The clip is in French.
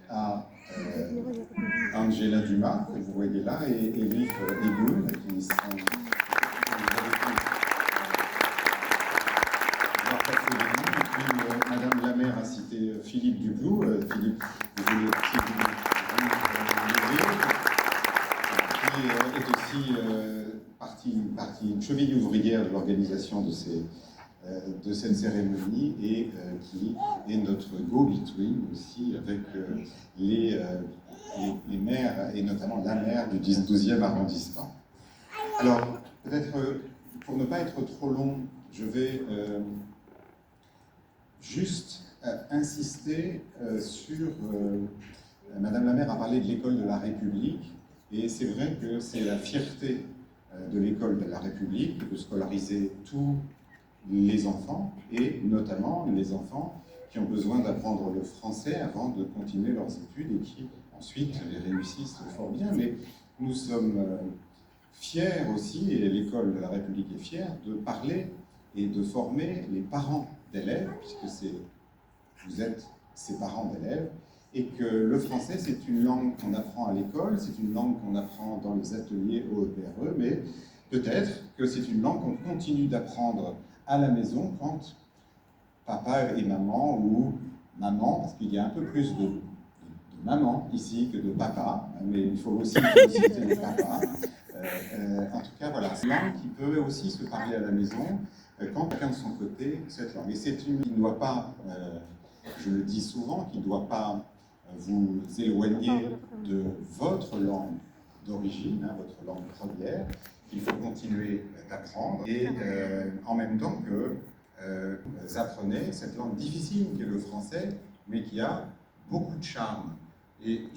à Angela Dumas, que vous voyez là, et Elif Egoun, qui sont... Madame la maire a cité Philippe Duclos. Philippe, qui est aussi partie cheville ouvrière de l'organisation de cette cérémonie et qui est notre go-between aussi avec les maires et notamment la maire du 12e arrondissement. Alors, peut-être pour ne pas être trop long, je vais juste insister sur... Madame la maire a parlé de l'école de la République, et c'est vrai que c'est la fierté de l'école de la République de scolariser tous les enfants, et notamment les enfants qui ont besoin d'apprendre le français avant de continuer leurs études et qui ensuite les réussissent fort bien. Mais nous sommes fiers aussi, et l'école de la République est fière, de parler et de former les parents d'élèves, puisque vous êtes ces parents d'élèves, et que le français, c'est une langue qu'on apprend à l'école, c'est une langue qu'on apprend dans les ateliers au EPRE, mais peut-être que c'est une langue qu'on continue d'apprendre à la maison quand papa et maman, ou maman, parce qu'il y a un peu plus de maman ici que de papa, mais il faut aussi citer le papa. En tout cas, voilà, c'est une langue qui peut aussi se parler à la maison, quand chacun de son côté, cette langue. Et c'est une qui ne doit pas, je le dis souvent, qui ne doit pas vous éloigner de votre langue d'origine, votre langue première, qu'il faut continuer d'apprendre, et en même temps que vous apprenez cette langue difficile qui est le français, mais qui a beaucoup de charme. Et